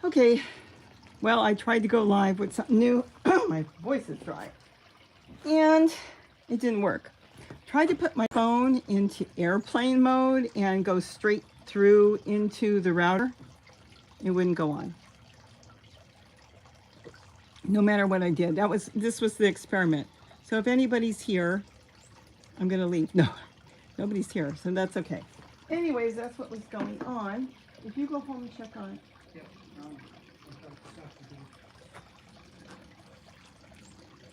Okay, well, I tried to go live with something new. My voice is dry. And it didn't work. Tried to put my phone into airplane mode and go straight through into the router. It wouldn't go on. No matter what I did. This was the experiment. So if anybody's here, I'm gonna leave. No, nobody's here, so that's okay. Anyways, that's what was going on. If you go home and check on it.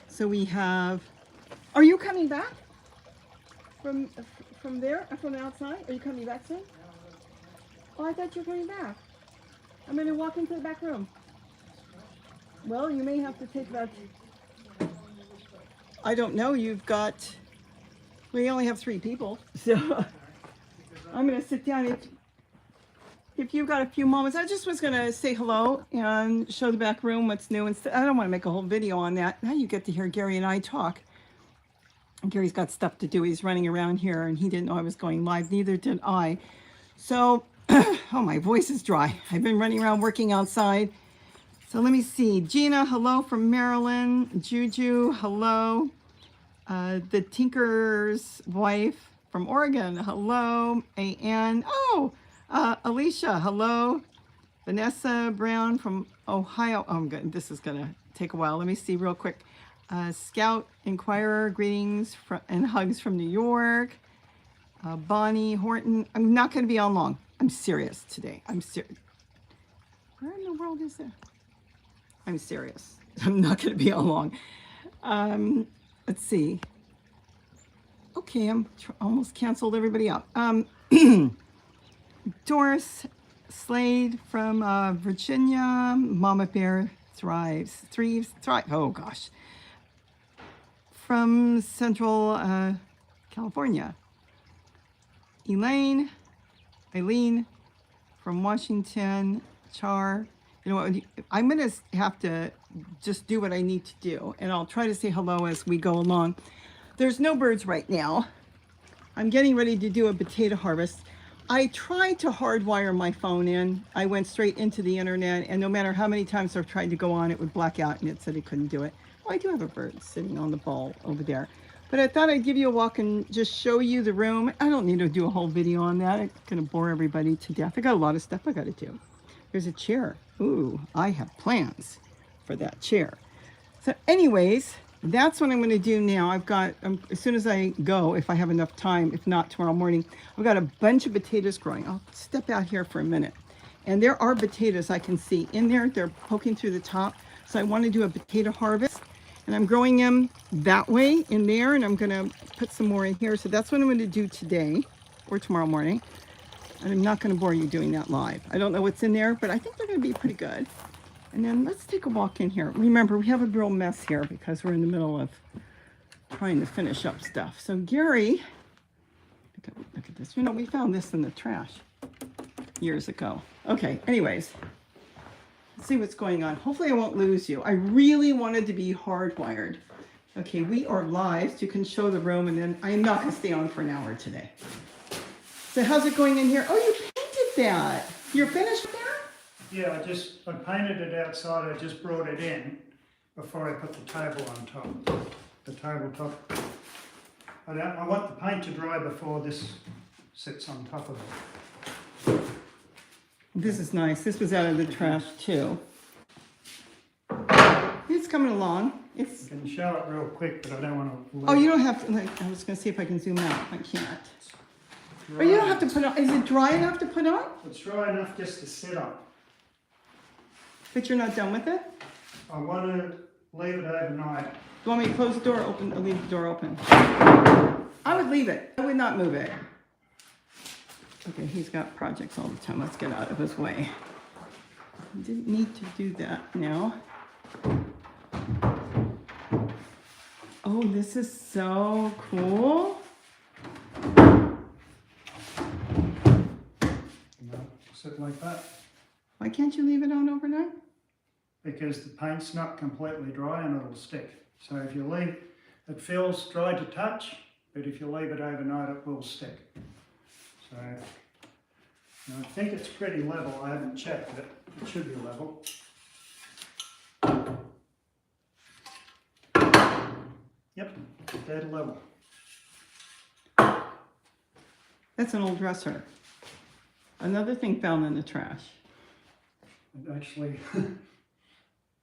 So we have, are you coming back from there, from the outside? Are you coming back soon? Oh, I thought you were coming back. I'm going to walk into the back room. Well, you may have to take that. I don't know. We only have 3 people. So I'm going to sit down. If you've got a few moments, I just was going to say hello and show the back room, what's new. And I don't want to make a whole video on that. Now you get to hear Gary and I talk. And Gary's got stuff to do. He's running around here and he didn't know I was going live. Neither did I. So, oh, my voice is dry. I've been running around working outside. So let me see. Gina, hello from Maryland. Juju, hello. The Tinker's wife from Oregon, hello. A.N. Oh, Alicia, hello. Vanessa Brown from Ohio. Oh, I'm good. This is going to take a while. Let me see real quick. Scout Inquirer, greetings and hugs from New York. Bonnie Horton. I'm not going to be on long. I'm serious today. I'm serious. Where in the world is that? I'm serious. I'm not going to be on long. Let's see. Okay, I'm almost canceled everybody out. Doris Slade from Virginia. Mama Bear thrives. Oh gosh. From Central California. Eileen from Washington. Char. You know what? I'm going to have to just do what I need to do, and I'll try to say hello as we go along. There's no birds right now. I'm getting ready to do a potato harvest. I tried to hardwire my phone in. I went straight into the internet, and no matter how many times I've tried to go on, it would black out, and it said it couldn't do it. Oh, I do have a bird sitting on the ball over there. But I thought I'd give you a walk and just show you the room. I don't need to do a whole video on that. It's going to bore everybody to death. I got a lot of stuff I got to do. There's a chair. Ooh, I have plans for that chair. So anyways, that's what I'm going to do now. I've got, as soon as I go, if I have enough time, if not tomorrow morning, I've got a bunch of potatoes growing. I'll step out here for a minute. And there are potatoes I can see in there. They're poking through the top. So I want to do a potato harvest. And I'm growing them that way in there. And I'm going to put some more in here. So that's what I'm going to do today or tomorrow morning. And I'm not going to bore you doing that live. I don't know what's in there, but I think they're going to be pretty good. And then let's take a walk in here. Remember, we have a real mess here because we're in the middle of trying to finish up stuff. So Gary, look at this. You know, we found this in the trash years ago. Okay, anyways, let's see what's going on. Hopefully I won't lose you. I really wanted to be hardwired. Okay, we are live, so you can show the room, and then I'm not going to stay on for an hour today. So how's it going in here? Oh, you painted that. You're finished with that? Yeah, I painted it outside. I just brought it in before I put the table on top. The tabletop. I want the paint to dry before this sits on top of it. This is nice. This was out of the trash too. It's coming along. I can show it real quick, but I don't want to. Oh, you don't have to. I was going to see if I can zoom out. I can't. Or you don't have to put on. Is it dry enough to put on? It's dry enough just to sit on. But you're not done with it? I want to leave it overnight. You want me to close the door open or leave the door open? I would leave it. I would not move it. Okay, he's got projects all the time. Let's get out of his way. I didn't need to do that now. Oh, this is so cool. Sit like that. Why can't you leave it on overnight? Because the paint's not completely dry and it'll stick. So if you leave, it feels dry to touch, but if you leave it overnight, it will stick. So I think it's pretty level. I haven't checked it. It should be level. Yep, dead level. That's an old dresser. Another thing found in the trash. And actually,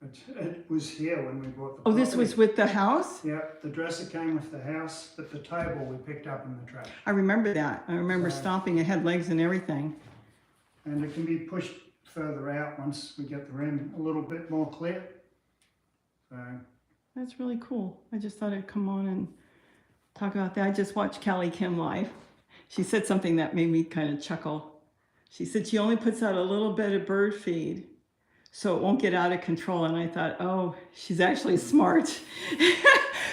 it was here when we bought the Oh, this property. was with the house? Yeah, the dresser came with the house, but the table we picked up in the trash. I remember that. I remember So- stomping. It had legs and everything. And it can be pushed further out once we get the room a little bit more clear. So, That's really cool. I just thought I'd come on and talk about that. I just watched Callie Kim live. She said something that made me kind of chuckle. She said she only puts out a little bit of bird feed so it won't get out of control. And I thought, oh, she's actually smart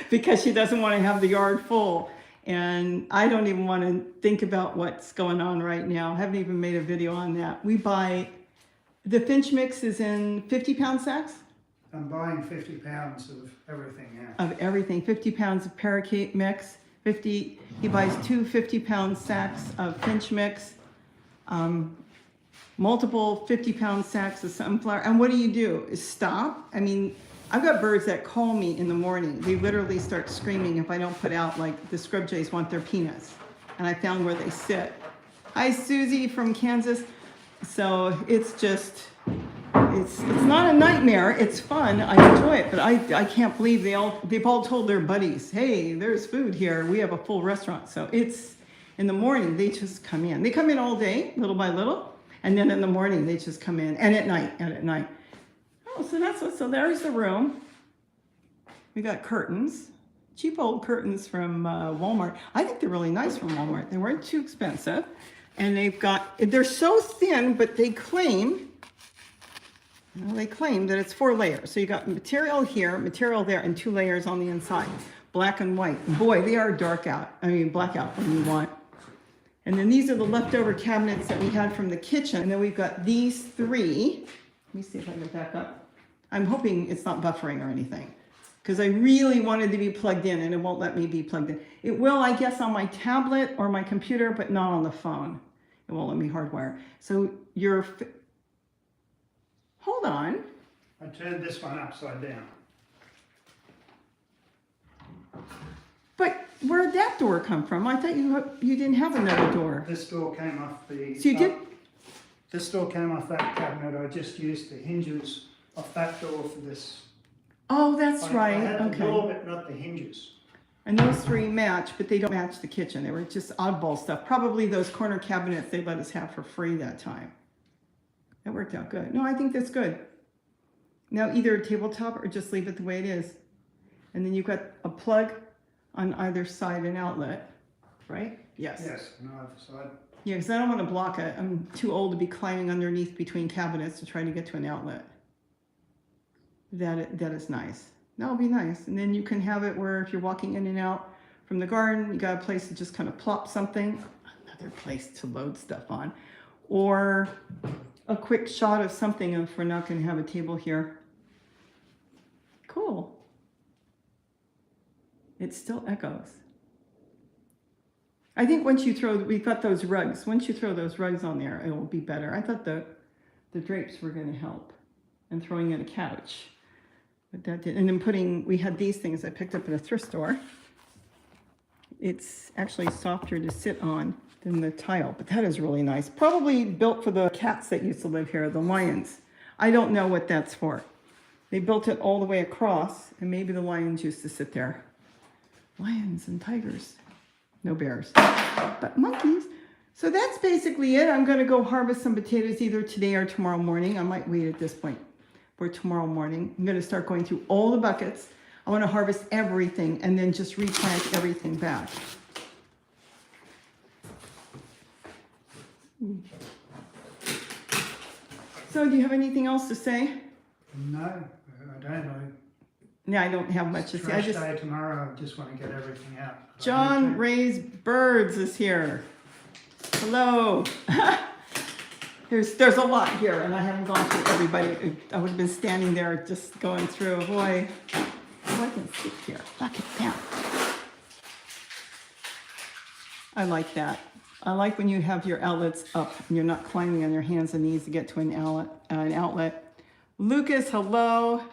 because she doesn't want to have the yard full. And I don't even want to think about what's going on right now. I haven't even made a video on that. We buy, the Finch mix is in 50-pound sacks? I'm buying 50 pounds of everything now. Of everything, 50 pounds of parakeet mix, he buys two 50-pound sacks of Finch mix, multiple 50-pound sacks of sunflower. And what do? Is stop? I mean, I've got birds that call me in the morning. They literally start screaming if I don't put out, like the scrub jays want their peanuts. And I found where they sit. Hi, Susie from Kansas. So it's just, it's not a nightmare. It's fun. I enjoy it, but I can't believe they've all told their buddies, hey, there's food here. We have a full restaurant. So it's in the morning, they just come in. They come in all day, little by little. And then in the morning, they just come in. And at night. Oh, so there's the room. We got curtains, cheap old curtains from Walmart. I think they're really nice from Walmart. They weren't too expensive. And they're so thin, but they claim that it's 4 layers. So you got material here, material there, and 2 layers on the inside, black and white. Boy, they are blackout when you want. And then these are the leftover cabinets that we had from the kitchen. And then we've got these 3. Let me see if I can back up. I'm hoping it's not buffering or anything, because I really wanted to be plugged in and it won't let me be plugged in. It will, I guess, on my tablet or my computer, but not on the phone. It won't let me hardwire. So hold on. I turned this one upside down. But where'd that door come from? I thought you didn't have another door. This door came off the... So you did? This door came off that cabinet. I just used the hinges off that door for this. Oh, that's right. I had Okay. the door, but not the hinges. And those 3 match, but they don't match the kitchen. They were just oddball stuff. Probably those corner cabinets they let us have for free that time. That worked out good. No, I think that's good. Now either a tabletop or just leave it the way it is. And then you've got a plug on either side, an outlet, right? Yes. Yes, on either side. Yeah, because I don't want to block it. I'm too old to be climbing underneath between cabinets to try to get to an outlet. That is nice. That'll be nice. And then you can have it where if you're walking in and out from the garden, you got a place to just kind of plop something. Another place to load stuff on. Or a quick shot of something if we're not going to have a table here. Cool. It still echoes. I think we've got those rugs. Once you throw those rugs on there, it will be better. I thought the drapes were going to help, and throwing in a couch. But that did, and then we had these things I picked up at a thrift store. It's actually softer to sit on than the tile, but that is really nice. Probably built for the cats that used to live here, the lions. I don't know what that's for. They built it all the way across, and maybe the lions used to sit there. Lions and tigers. No bears, but monkeys. So that's basically it. I'm going to go harvest some potatoes either today or tomorrow morning. I might wait at this point for tomorrow morning. I'm going to start going through all the buckets. I want to harvest everything and then just replant everything back. So do you have anything else to say? No, I don't. Yeah, I don't have much to say. Trash day tomorrow. I just want to get everything out. John Ray's Birds is here. Hello. There's a lot here, and I haven't gone through everybody. I would have been standing there just going through. Boy, I can sit here. Look at that. I like that. I like when you have your outlets up and you're not climbing on your hands and knees to get to an outlet. Lucas, hello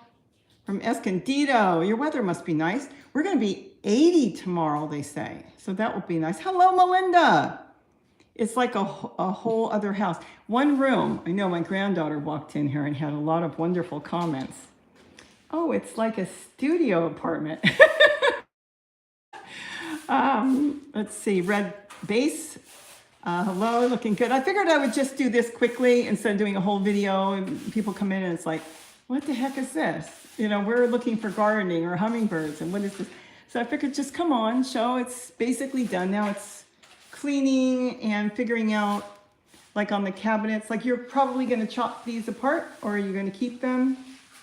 from Escondido. Your weather must be nice. We're going to be 80 tomorrow, they say. So that will be nice. Hello, Melinda. It's like a whole other house. One room. I know my granddaughter walked in here and had a lot of wonderful comments. Oh, it's like a studio apartment. Let's see, red base. Hello, looking good. I figured I would just do this quickly instead of doing a whole video and people come in and it's like, what the heck is this? You know, we're looking for gardening or hummingbirds and what is this? So I figured just come on, show it's basically done. Now it's cleaning and figuring out like on the cabinets, like you're probably going to chop these apart or are you going to keep them?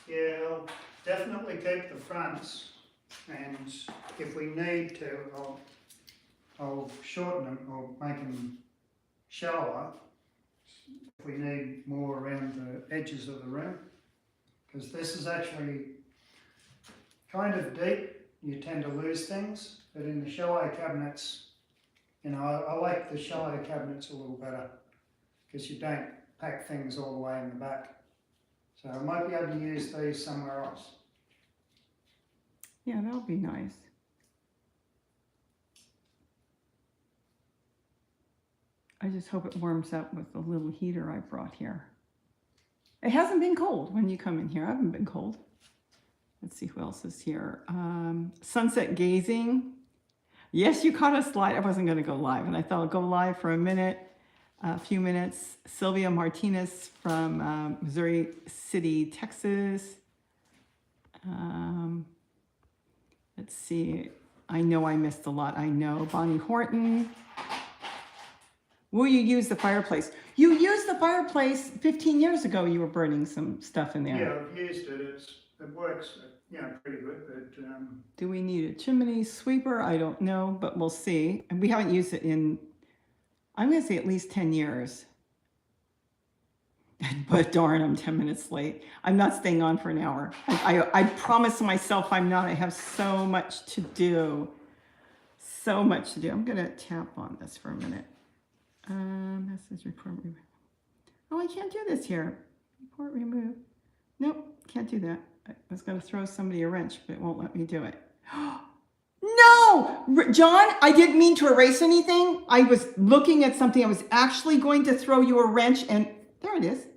Yeah, I'll definitely keep the fronts, and if we need to, I'll shorten them or make them shallower if we need more around the edges of the room, because this is actually kind of deep. You tend to lose things, but in the shallow cabinets, you know, I like the shallow cabinets a little better because you don't pack things all the way in the back. So I might be able to use these somewhere else. Yeah, that'll be nice. I just hope it warms up with the little heater I brought here. It hasn't been cold when you come in here. I haven't been cold. Let's see who else is here. Sunset Gazing. Yes, you caught us live. I wasn't going to go live, and I thought I'll go live for a few minutes. Sylvia Martinez from Missouri City, Texas. Let's see. I know I missed a lot. I know. Bonnie Horton. Will you use the fireplace? You used the fireplace 15 years ago. You were burning some stuff in there. Yeah, I've used it. It works, pretty good. But do we need a chimney sweeper? I don't know, but we'll see. And we haven't used it in, I'm going to say at least 10 years. But darn, I'm 10 minutes late. I'm not staying on for an hour. I promise myself I'm not. I have so much to do. So much to do. I'm going to tap on this for a minute. Message report remove. Oh, I can't do this here. Report remove. Nope, can't do that. I was going to throw somebody a wrench, but it won't let me do it. No! John, I didn't mean to erase anything. I was looking at something. I was actually going to throw you a wrench, and there it is.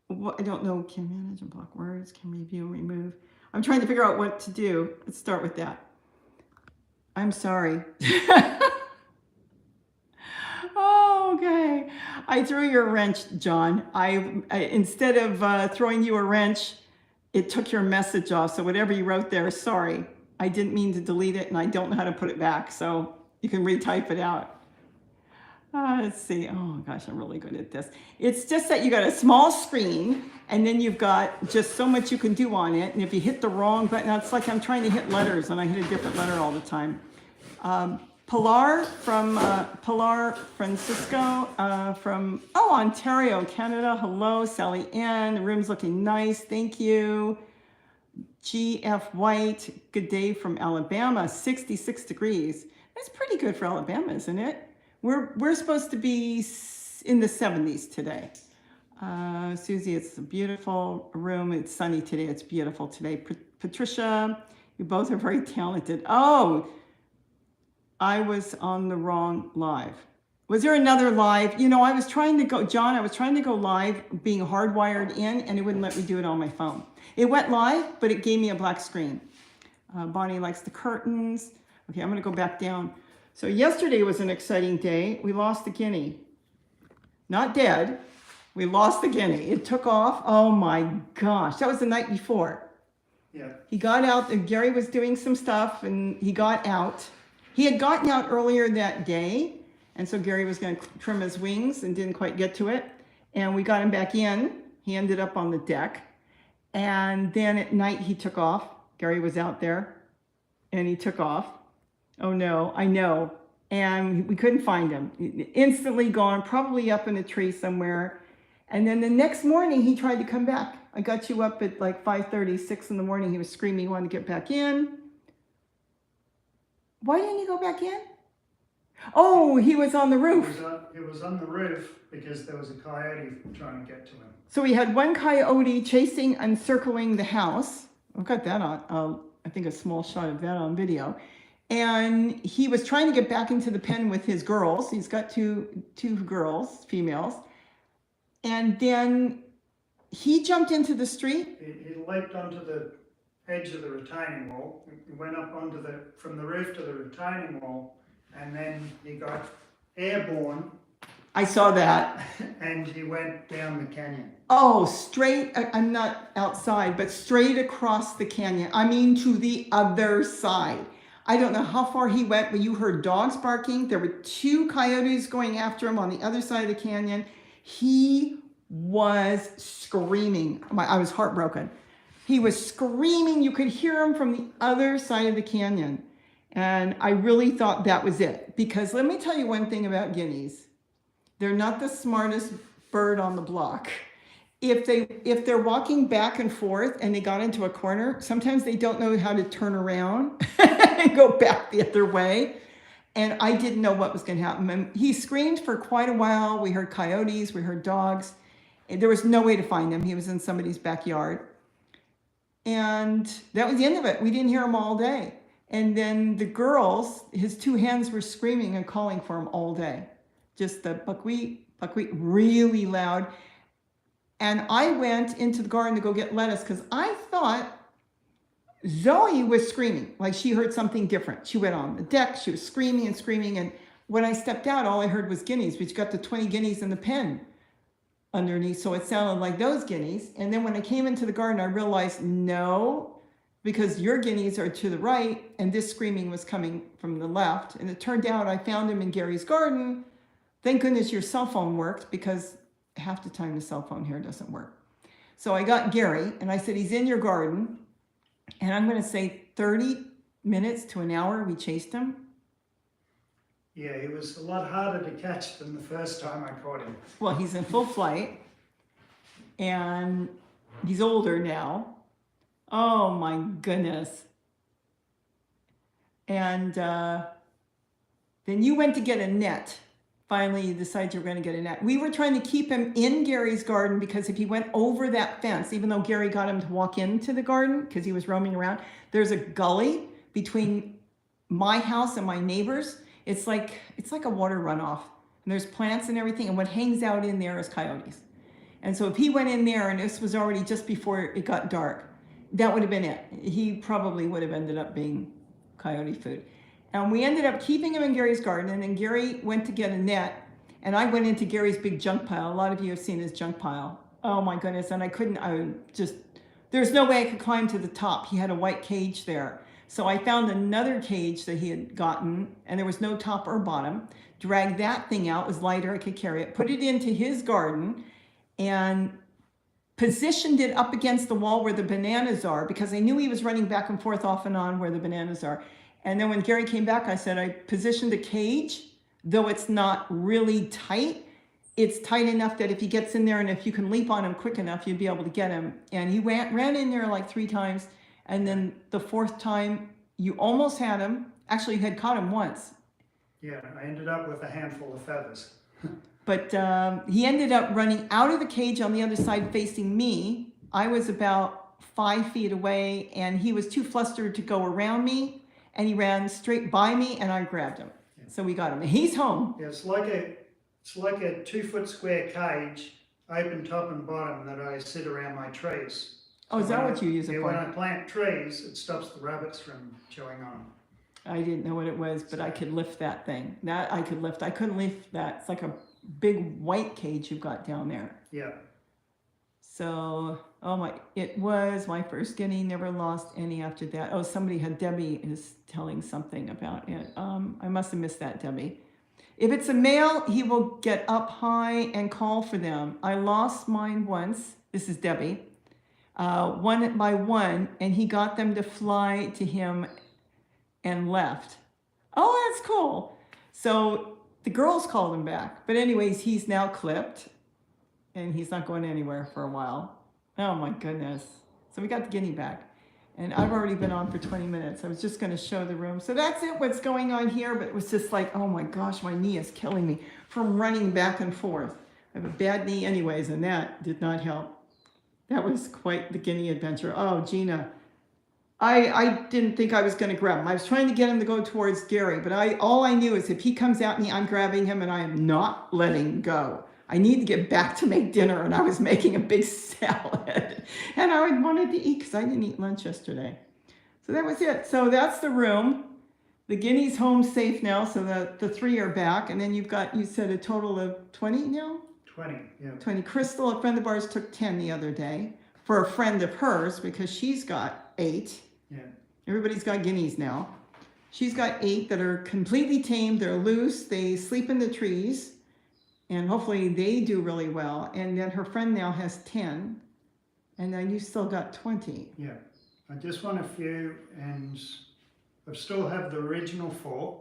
What, I don't know. Can manage and block words. Can review, remove. I'm trying to figure out what to do. Let's start with that. I'm sorry. Oh, okay. I threw you a wrench, John. I instead of throwing you a wrench, it took your message off. So whatever you wrote there, sorry. I didn't mean to delete it, and I don't know how to put it back. So you can retype it out. Let's see. Oh gosh, I'm really good at this. It's just that you got a small screen and then you've got just so much you can do on it. And if you hit the wrong button, it's like I'm trying to hit letters and I hit a different letter all the time. Pilar from Pilar Francisco from Ontario, Canada. Hello, Sally Ann. The room's looking nice. Thank you. GF White. Good day from Alabama. 66 degrees. That's pretty good for Alabama, isn't it? We're supposed to be in the 70s today. Susie, it's a beautiful room. It's sunny today. It's beautiful today. Patricia, you both are very talented. Oh, I was on the wrong live. Was there another live? You know, I was trying to go, John, I was trying to go live being hardwired in and it wouldn't let me do it on my phone. It went live, but it gave me a black screen. Bonnie likes the curtains. Okay, I'm going to go back down. So yesterday was an exciting day. We lost the guinea. Not dead. We lost the guinea. It took off. Oh my gosh. That was the night before. yeah, He got out and Gary was doing some stuff and he got out. He had gotten out earlier that day. And so Gary was going to trim his wings and didn't quite get to it. And we got him back in. He ended up on the deck. And then at night he took off. Gary was out there and he took off. Oh no, I know. And we couldn't find him. Instantly gone, probably up in a tree somewhere. And then the next morning he tried to come back. I got you up at like 5:30, 6 in the morning. He was screaming, he wanted to get back in. Why didn't he go back in? Oh, he was on the He roof. was on the roof because there was a coyote trying to get to him. So we had one coyote chasing and circling the house. I've got that on, I think a small shot of that on video. And he was trying to get back into the pen with his girls. He's got two girls, females. And then he jumped into the street. He leaped onto the edge of the retaining wall. He went up from the roof to the retaining wall, and then he got airborne. I saw that. And he went down the canyon. Oh, straight, I'm not outside, but straight across the canyon. I mean, to the other side. I don't know how far he went, but you heard dogs barking. There were 2 coyotes going after him on the other side of the canyon. He was screaming. I was heartbroken. He was screaming. You could hear him from the other side of the canyon. And I really thought that was it. Because let me tell you one thing about guineas. They're not the smartest bird on the block. If they're walking back and forth and they got into a corner, sometimes they don't know how to turn around and go back the other way. And I didn't know what was going to happen. And he screamed for quite a while. We heard coyotes, we heard dogs. And there was no way to find him. He was in somebody's backyard. And that was the end of it. We didn't hear him all day. And then the girls, his 2 hens were screaming and calling for him all day. Just the buckwheat, really loud. And I went into the garden to go get lettuce because I thought Zoe was screaming, like she heard something different. She went on the deck, she was screaming and screaming. And when I stepped out, all I heard was guineas, but you got the 20 guineas in the pen underneath. So it sounded like those guineas. And then when I came into the garden, I realized, no, because your guineas are to the right and this screaming was coming from the left. And it turned out I found him in Gary's garden. Thank goodness your cell phone worked because half the time the cell phone here doesn't work. So I got Gary and I said, he's in your garden. And I'm going to say 30 minutes to an hour we chased him. Yeah, he was a lot harder to catch than the first time I caught him. Well, he's in full flight and he's older now. Oh my goodness. And then you went to get a net. Finally, you decided you were going to get a net. We were trying to keep him in Gary's garden because if he went over that fence, even though Gary got him to walk into the garden because he was roaming around, there's a gully between my house and my neighbor's. It's like a water runoff. And there's plants and everything, and what hangs out in there is coyotes. And so if he went in there, and this was already just before it got dark, that would have been it. He probably would have ended up being coyote food. And we ended up keeping him in Gary's garden, and then Gary went to get a net, and I went into Gary's big junk pile. A lot of you have seen his junk pile. Oh my goodness, and there's no way I could climb to the top. He had a white cage there. So I found another cage that he had gotten, and there was no top or bottom. Dragged that thing out, it was lighter, I could carry it, put it into his garden, and positioned it up against the wall where the bananas are, because I knew he was running back and forth off and on where the bananas are. And then when Gary came back, I said, I positioned the cage, though it's not really tight, it's tight enough that if he gets in there and if you can leap on him quick enough, you'd be able to get him. And he ran in there like 3 times. And then the 4th time, you almost had him. Actually, you had caught him once. Yeah, I ended up with a handful of feathers. But he ended up running out of the cage on the other side facing me. I was about 5 feet away, and he was too flustered to go around me. And he ran straight by me, and I grabbed him. Yeah. So we got him. He's home. Yeah, it's like a 2-foot square cage, open top and bottom, that I sit around my trees. Oh, is that what you use it for? When I plant trees, it stops the rabbits from chewing on them. I didn't know what it was, but I could lift that thing. That I could lift. I couldn't lift that. It's like a big white cage you've got down there. Yeah. So, it was my first guinea, never lost any after that. Oh, Debbie is telling something about it. I must have missed that, Debbie. If it's a male, he will get up high and call for them. I lost mine once. This is Debbie. One by one, and he got them to fly to him and left. Oh, that's cool. So the girls called him back. But anyways, he's now clipped, and he's not going anywhere for a while. Oh my goodness. So we got the guinea back. And I've already been on for 20 minutes. I was just going to show the room. So that's it, what's going on here. But it was just like, oh my gosh, my knee is killing me from running back and forth. I have a bad knee anyways, and that did not help. That was quite the guinea adventure. Oh, Gina. I didn't think I was going to grab him. I was trying to get him to go towards Gary, but all I knew is if he comes at me, I'm grabbing him and I am not letting go. I need to get back to make dinner, and I was making a big salad. And I wanted to eat because I didn't eat lunch yesterday. So that was it. So that's the room. The guinea's home safe now, so the 3 are back. And then you've got, you said a total of 20 now? 20, yeah. 20. Crystal, a friend of ours, took 10 the other day for a friend of hers because she's got 8. Yeah. Everybody's got guineas now. She's got 8 that are completely tamed. They're loose. They sleep in the trees. And hopefully they do really well. And then her friend now has 10. And then you still got 20. Yeah. I just want a few, and I still have the original 4,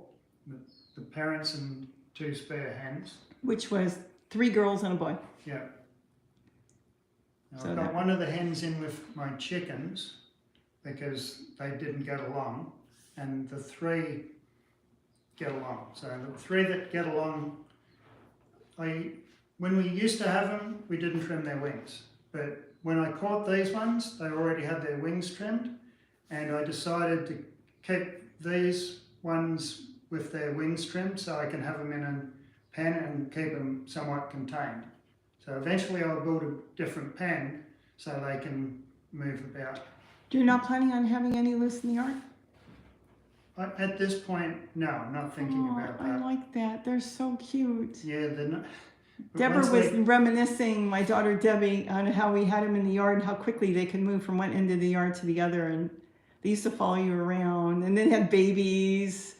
the parents and 2 spare hens. Which was 3 girls and a boy. Yeah. Now, So I've got one of the hens in with my chickens because they didn't get along, and the 3 get along. So the 3 that get along, when we used to have them, we didn't trim their wings. But when I caught these ones, they already had their wings trimmed, and I decided to keep these ones with their wings trimmed so I can have them in a pen and keep them somewhat contained. So eventually I'll build a different pen so they can move about. You're not planning on having any loose in the yard? At this point, no, I'm not thinking about that. I like that. They're so cute. Yeah, they're not. Deborah was reminiscing, my daughter Debbie, on how we had them in the yard and how quickly they can move from one end of the yard to the other. And they used to follow you around, and then had babies.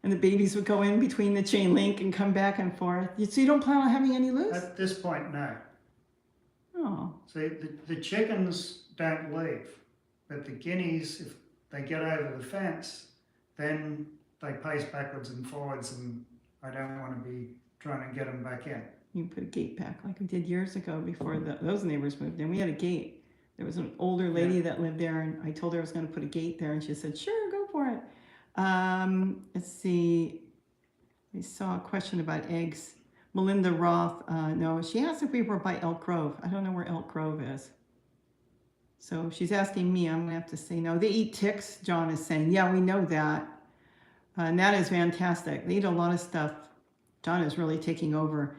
And the babies would go in between the chain link and come back and forth. So you don't plan on having any loose? At this point, no. Oh. See, the chickens don't leave, but the guineas, if they get over the fence, then they pace backwards and forwards, and I don't want to be trying to get them back in. You can put a gate back like we did years ago before those neighbors moved in. We had a gate. There was an older lady that lived there, and I told her I was going to put a gate there, and she said, sure, go for it. Let's see. I saw a question about eggs. Melinda Roth, no, she asked if we were by Elk Grove. I don't know where Elk Grove is. So she's asking me, I'm going to have to say no. They eat ticks, John is saying. Yeah, we know that. And that is fantastic. They eat a lot of stuff. John is really taking over.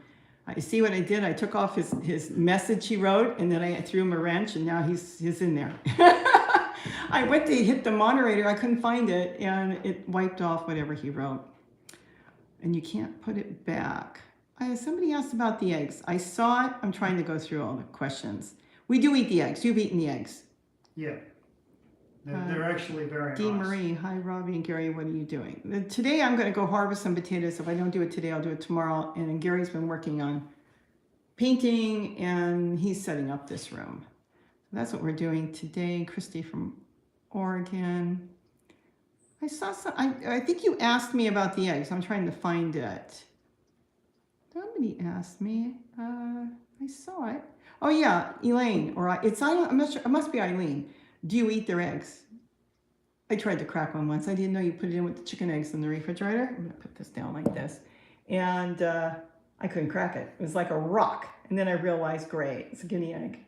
You see what I did? I took off his message he wrote, and then I threw him a wrench, and now he's in there. I went to hit the moderator. I couldn't find it, and it wiped off whatever he wrote. And you can't put it back. Somebody asked about the eggs. I saw it. I'm trying to go through all the questions. We do eat the eggs. You've eaten the eggs. Yeah. They're actually very Dee nice. Marie, hi Robbie and Gary, what are you doing? Today I'm going to go harvest some potatoes. If I don't do it today, I'll do it tomorrow. And Gary's been working on painting, and he's setting up this room. So that's what we're doing today. Christy from Oregon. I saw some, I think you asked me about the eggs. I'm trying to find it. Somebody asked me. I saw it. Oh yeah, Elaine, or I'm not sure, it must be Eileen. Do you eat their eggs? I tried to crack one once. I didn't know you put it in with the chicken eggs in the refrigerator. I'm gonna put this down like this. And I couldn't crack it. It was like a rock. And then I realized, great, it's a guinea egg.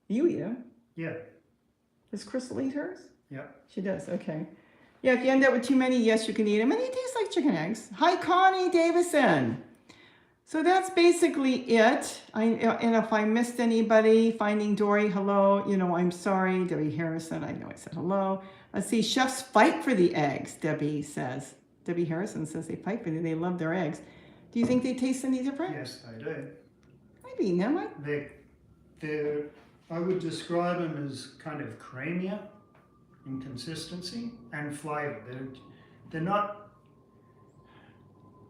You eat them? Yeah. Does Crystal eat hers? Yeah. She does, okay. Yeah, if you end up with too many, yes, you can eat them. And they taste like chicken eggs. Hi, Connie Davison. So that's basically it. And if I missed anybody, Finding Dory, hello. You know, I'm sorry. Debbie Harrison, I know I said hello. Let's see, chefs fight for the eggs, Debbie says. Debbie Harrison says they fight for them. They love their eggs. Do you think they taste any different? Yes, they do. I've eaten them. I would describe them as kind of creamier in consistency and flavour. They're not,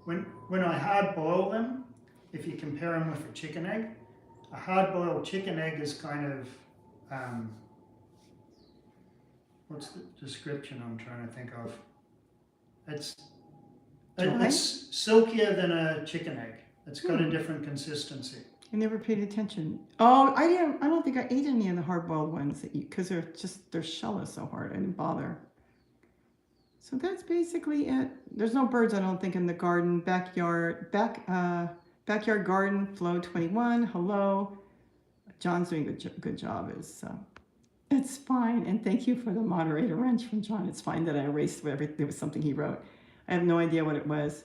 when I hard boil them, if you compare them with a chicken egg, a hard boiled chicken egg is kind of, what's the description I'm trying to think of? It's silkier than a chicken egg. It's got a different consistency. I never paid attention. Oh, I don't think I ate any of the hard-boiled ones because their shell is so hard. I didn't bother. So that's basically it. There's no birds, I don't think, in the garden. Backyard garden, flow 21. Hello. John's doing a good job. It's fine. And thank you for the moderator wrench from John. It's fine that I erased everything. There was something he wrote. I have no idea what it was.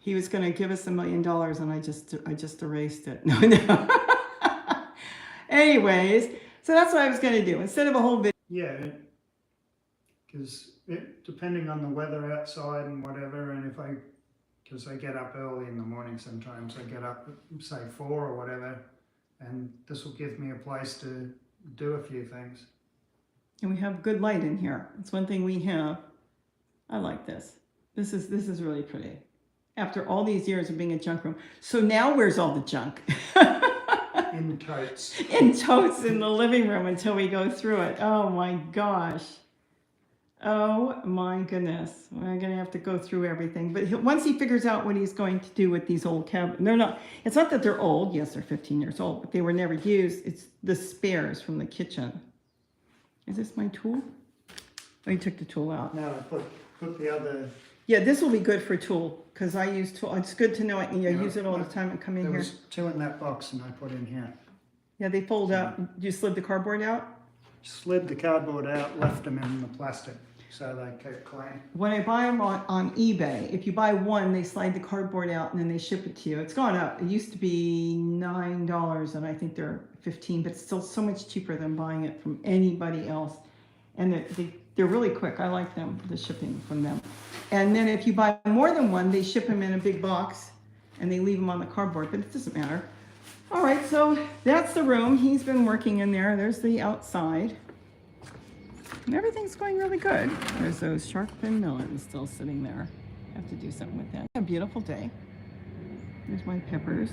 He was going to give us $1 million, and I just erased it. No. Anyways, so that's what I was going to do instead of a whole video. Yeah, because depending on the weather outside and whatever, and because I get up early in the morning sometimes, I get up say 4 or whatever, and this will give me a place to do a few things. And we have good light in here. That's one thing we have. I like this. This is really pretty. After all these years of being a junk room. So now where's all the junk? In totes. In totes in the living room until we go through it. Oh my gosh. Oh my goodness. We're going to have to go through everything. But once he figures out what he's going to do with these old cabinets, it's not that they're old. Yes, they're 15 years old, but they were never used. It's the spares from the kitchen. Is this my tool? Oh, you took the tool out. No, I put the other... Yeah, this will be good for a tool because I use tool. It's good to know I use it all the time and come in here. There was 2 in that box and I put in here. Yeah, they fold out. You slid the cardboard out? Slid the cardboard out, left them in the plastic so they kept clean. When I buy them on eBay, if you buy one, they slide the cardboard out and then they ship it to you. It's gone up. It used to be $9 and I think they're $15, but it's still so much cheaper than buying it from anybody else. And they're really quick. I like them, the shipping from them. And then if you buy more than one, they ship them in a big box and they leave them on the cardboard, but it doesn't matter. All right, so that's the room. He's been working in there. There's the outside. And everything's going really good. There's those shark fin melons still sitting there. I have to do something with that. A beautiful day. There's my peppers.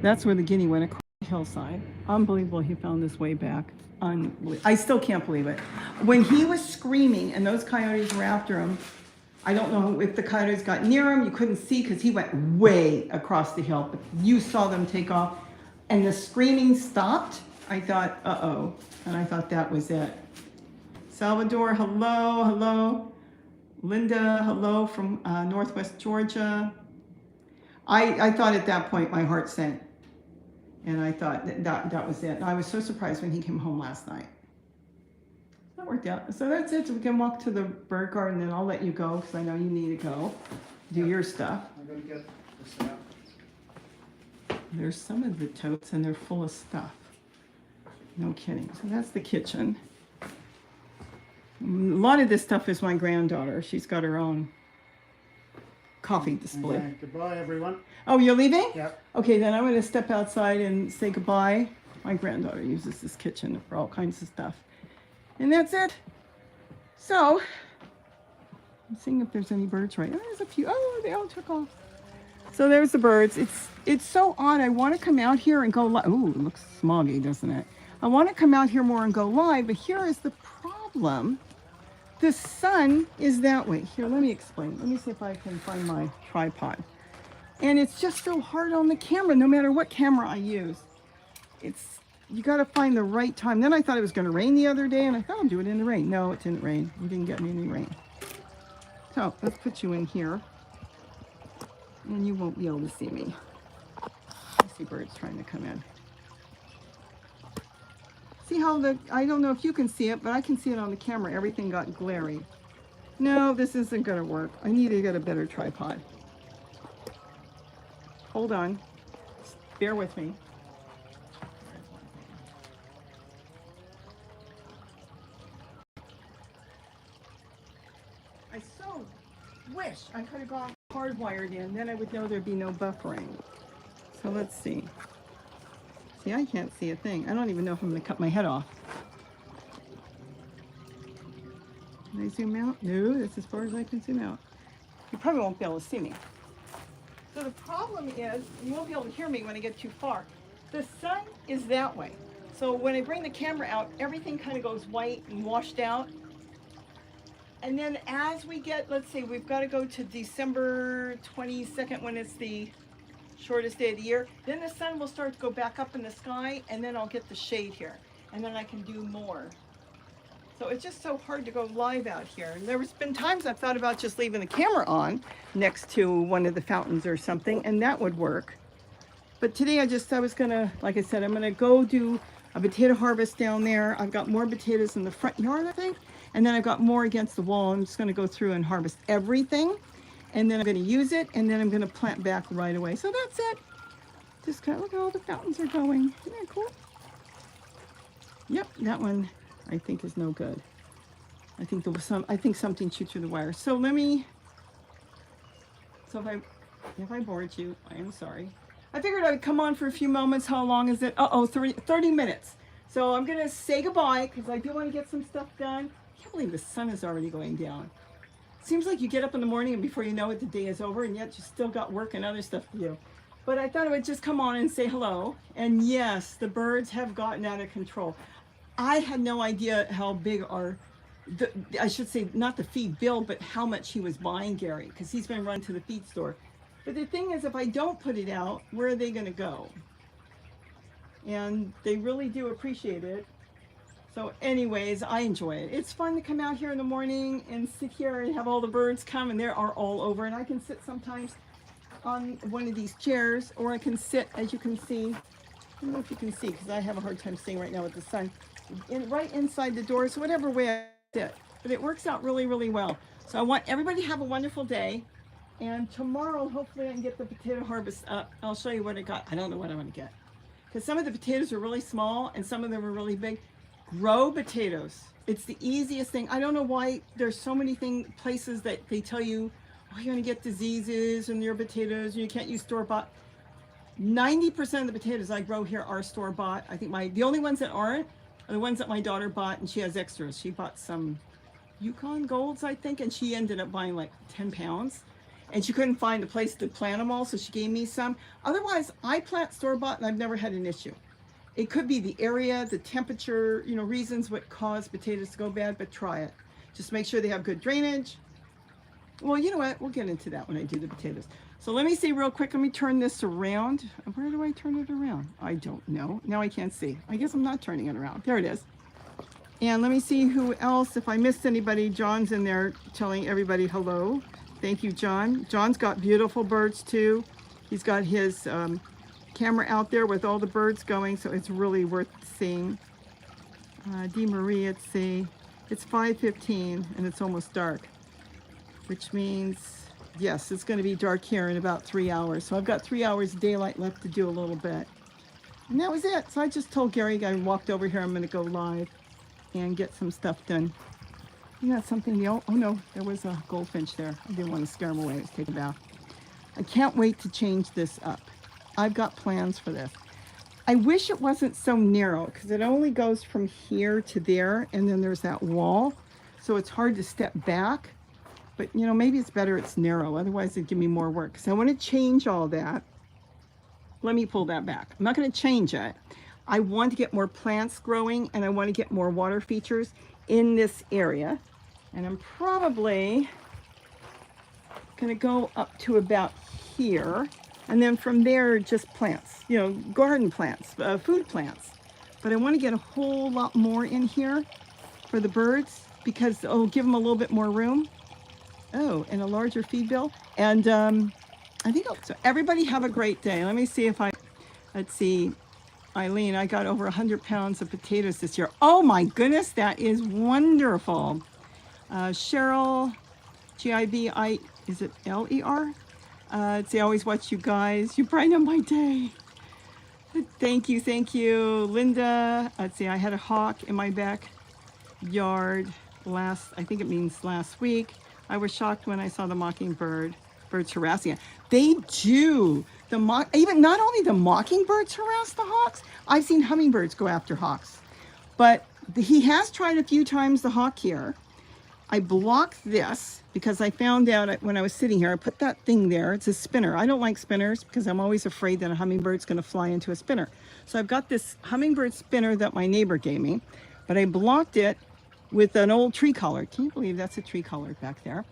That's where the guinea went across the hillside. Unbelievable he found this way back. I still can't believe it. When he was screaming and those coyotes were after him, I don't know if the coyotes got near him. You couldn't see because he went way across the hill. But you saw them take off. And the screaming stopped. I thought, uh-oh. And I thought that was it. Salvador, hello, hello. Linda, hello from Northwest Georgia. I thought at that point my heart sank. And I thought that was it. I was so surprised when he came home last night. That worked out. So that's it. So we can walk to the bird garden and I'll let you go because I know you need to go do your stuff. I'm going to get this out. There's some of the totes and they're full of stuff. No kidding. So that's the kitchen. A lot of this stuff is my granddaughter. She's got her own coffee display. Okay, goodbye, everyone. Oh, you're leaving? Yep. Okay, then I'm going to step outside and say goodbye. My granddaughter uses this kitchen for all kinds of stuff. And that's it. So, I'm seeing if there's any birds right. Oh, there's a few. Oh, they all took off. So there's the birds. It's so odd. I want to come out here and go live. Ooh, it looks smoggy, doesn't it? I want to come out here more and go live, but here is the problem. The sun is that way. Here, let me explain. Let me see if I can find my tripod. And it's just so hard on the camera, no matter what camera I use. You got to find the right time. Then I thought it was going to rain the other day, and I thought I'll do it in the rain. No, it didn't rain. We didn't get any rain. So let's put you in here, and you won't be able to see me. I see birds trying to come in. See how I don't know if you can see it, but I can see it on the camera. Everything got glary. No, this isn't going to work. I need to get a better tripod. Hold on. Just bear with me. I so wish I could have gone hardwired in. Then I would know there'd be no buffering. So let's see. See, I can't see a thing. I don't even know if I'm going to cut my head off. Can I zoom out? No, that's as far as I can zoom out. You probably won't be able to see me. So the problem is, you won't be able to hear me when I get too far. The sun is that way. So when I bring the camera out, everything kind of goes white and washed out. And then as we get, let's say we've got to go to December 22nd when it's the shortest day of the year. Then the sun will start to go back up in the sky, and then I'll get the shade here, and then I can do more. So it's just so hard to go live out here. And there's been times I've thought about just leaving the camera on next to one of the fountains or something, and that would work. But today I was gonna, like I said, I'm gonna go do a potato harvest down there. I've got more potatoes in the front yard, I think. And then I've got more against the wall. I'm just gonna go through and harvest everything. And then I'm gonna use it, and then I'm gonna plant back right away. So that's it. Just kind of look how all the fountains are going. Isn't that cool? Yep, that one I think is no good. I think something chewed through the wire. So if I bored you, I am sorry. I figured I would come on for a few moments. How long is it? 30 minutes. So I'm gonna say goodbye because I do want to get some stuff done. I can't believe the sun is already going down. Seems like you get up in the morning and before you know it, the day is over, and yet you still got work and other stuff to do. But I thought I would just come on and say hello. And yes, the birds have gotten out of control. I had no idea how big I should say not the feed bill, but how much he was buying Gary, because he's been run to the feed store. But the thing is, if I don't put it out, where are they going to go? And they really do appreciate it. So anyways, I enjoy it. It's fun to come out here in the morning and sit here and have all the birds come, and they are all over. And I can sit sometimes on one of these chairs, or I can sit, as you can see, I don't know if you can see because I have a hard time seeing right now with the sun, right inside the door. So whatever way I sit, but it works out really, really well. So I want everybody to have a wonderful day. And tomorrow, hopefully I can get the potato harvest up. I'll show you what I got. I don't know what I'm gonna get, because some of the potatoes are really small and some of them are really big. Grow potatoes. It's the easiest thing. I don't know why there's so many places that they tell you, oh, you're gonna get diseases in your potatoes and you can't use store-bought. 90% of the potatoes I grow here are store-bought. I think the only ones that aren't are the ones that my daughter bought, and she has extras. She bought some Yukon Golds, I think, and she ended up buying like 10 pounds. And she couldn't find a place to plant them all, so she gave me some. Otherwise, I plant store-bought and I've never had an issue. It could be the area, the temperature, reasons what cause potatoes to go bad, but try it. Just make sure they have good drainage. Well, you know what? We'll get into that when I do the potatoes. So let me see real quick. Let me turn this around. Where do I turn it around? I don't know. Now I can't see. I guess I'm not turning it around. There it is. And let me see who else. If I missed anybody, John's in there telling everybody hello. Thank you, John. John's got beautiful birds too. He's got his camera out there with all the birds going, so it's really worth seeing. Dee Marie, let's see. It's 5:15 and it's almost dark, which means, yes, it's going to be dark here in about 3 hours. So I've got 3 hours of daylight left to do a little bit. And that was it. So I just told Gary I walked over here. I'm going to go live and get some stuff done. You got something else? Oh no, there was a goldfinch there. I didn't want to scare him away. Let's take a bath. I can't wait to change this up. I've got plans for this. I wish it wasn't so narrow because it only goes from here to there, and then there's that wall. So it's hard to step back. But maybe it's better it's narrow. Otherwise it'd give me more work. So I want to change all that. Let me pull that back. I'm not going to change it. I want to get more plants growing, and I want to get more water features in this area. And I'm probably gonna go up to about here, and then from there just plants, garden plants, food plants. But I want to get a whole lot more in here for the birds because it'll give them a little bit more room. Oh, and a larger feed bill. And I think so. Everybody have a great day. Let me see let's see. Eileen, I got over 100 pounds of potatoes this year. Oh my goodness, that is wonderful. Cheryl, G-I-V-I, is it L-E-R? Say, I always watch you guys. You brighten up my day. Thank you. Linda, let's see, I had a hawk in my backyard I think it means last week. I was shocked when I saw the birds harassing it. They do. Even not only the mockingbirds harass the hawks, I've seen hummingbirds go after hawks. But he has tried a few times, the hawk here. I blocked this because I found out when I was sitting here, I put that thing there. It's a spinner. I don't like spinners because I'm always afraid that a hummingbird's going to fly into a spinner. So I've got this hummingbird spinner that my neighbor gave me, but I blocked it with an old tree collar. Can you believe that's a tree collar back there?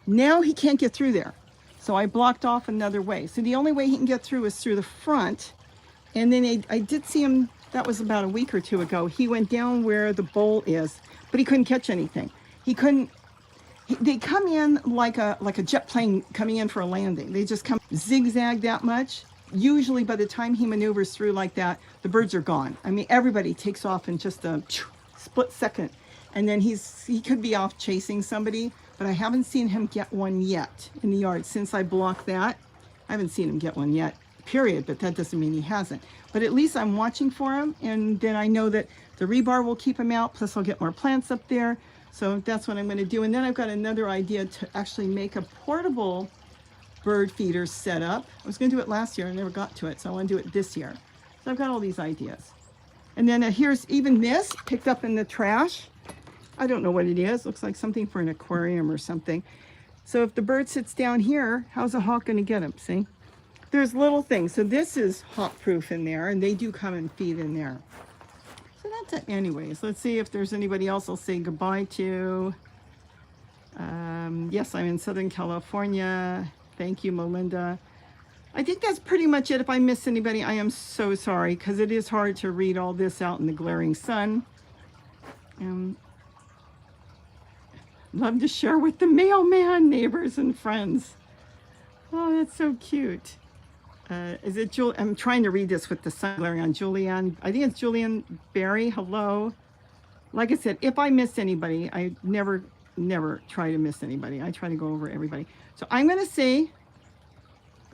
Now he can't get through there. So I blocked off another way. So the only way he can get through is through the front. And then I did see him, that was about a week or two ago. He went down where the bowl is, but he couldn't catch anything. He couldn't, they come in like a jet plane coming in for a landing. They just come zigzag that much. Usually by the time he maneuvers through like that, the birds are gone. I mean, everybody takes off in just a split second. And then he could be off chasing somebody, but I haven't seen him get one yet in the yard since I blocked that. I haven't seen him get one yet, period, but that doesn't mean he hasn't. But at least I'm watching for him, and then I know that the rebar will keep him out, plus I'll get more plants up there. So that's what I'm going to do. And then I've got another idea to actually make a portable bird feeder setup. I was going to do it last year. I never got to it, so I want to do it this year. So I've got all these ideas. And then here's even this picked up in the trash. I don't know what it is. Looks like something for an aquarium or something. So if the bird sits down here, how's a hawk going to get him? See? There's little things. So this is hawk proof in there, and they do come and feed in there. So that's it anyways. Let's see if there's anybody else I'll say goodbye to. Yes, I'm in Southern California. Thank you, Melinda. I think that's pretty much it. If I miss anybody, I am so sorry, because it is hard to read all this out in the glaring sun. Love to share with the mailman, neighbors, and friends. Oh, that's so cute. Is it Julie? I'm trying to read this with the sun glaring on. Julianne. I think it's Julianne Barry. Hello. Like I said, if I miss anybody, I never try to miss anybody. I try to go over everybody. So I'm going to say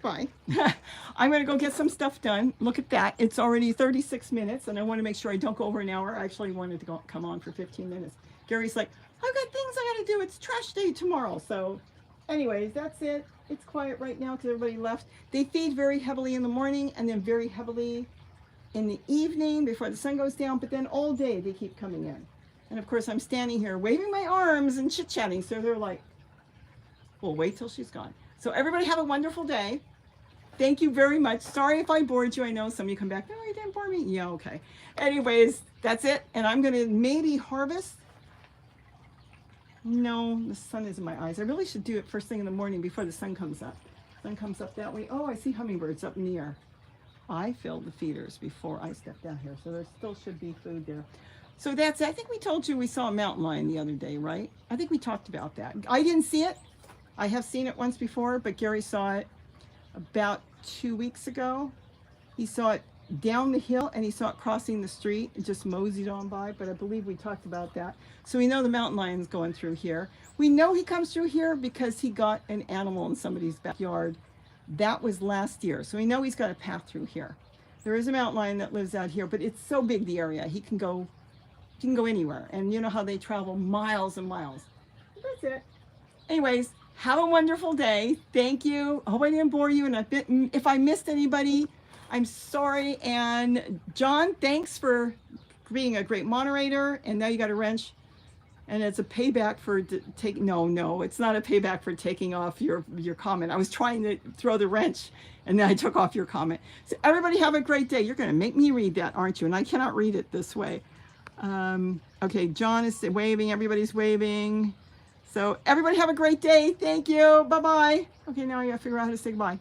bye. I'm going to go get some stuff done. Look at that. It's already 36 minutes, and I want to make sure I don't go over an hour. I actually wanted to come on for 15 minutes. Gary's like, I've got things I got to do. It's trash day tomorrow. So anyways, that's it. It's quiet right now because everybody left. They feed very heavily in the morning and then very heavily in the evening before the sun goes down. But then all day they keep coming in. And of course I'm standing here waving my arms and chit-chatting. So they're like, we'll wait till she's gone. So everybody have a wonderful day. Thank you very much. Sorry if I bored you. I know some of you come back, no, you didn't bore me. Yeah, okay. Anyways, that's it. And I'm going to maybe harvest. No, the sun is in my eyes. I really should do it first thing in the morning before the sun comes up. Sun comes up that way. Oh, I see hummingbirds up in the air. I filled the feeders before I stepped out here, so there still should be food there. So that's it. I think we told you we saw a mountain lion the other day, right? I think we talked about that. I didn't see it. I have seen it once before, but Gary saw it about 2 weeks ago. He saw it down the hill and he saw it crossing the street. It just moseyed on by, but I believe we talked about that. So we know the mountain lion's going through here. We know he comes through here because he got an animal in somebody's backyard. That was last year. So we know he's got a path through here. There is a mountain lion that lives out here, but it's so big, the area. He can go anywhere. And you know how they travel miles and miles. That's it. Anyways, have a wonderful day. Thank you. I hope I didn't bore you. And if I missed anybody, I'm sorry. And John, thanks for being a great moderator. And now you got a wrench. And it's a payback for no, it's not a payback for taking off your comment. I was trying to throw the wrench and then I took off your comment. So everybody have a great day. You're going to make me read that, aren't you? And I cannot read it this way. Okay, John is waving. Everybody's waving. So everybody have a great day. Thank you. Bye-bye. Okay, now I got to figure out how to say goodbye.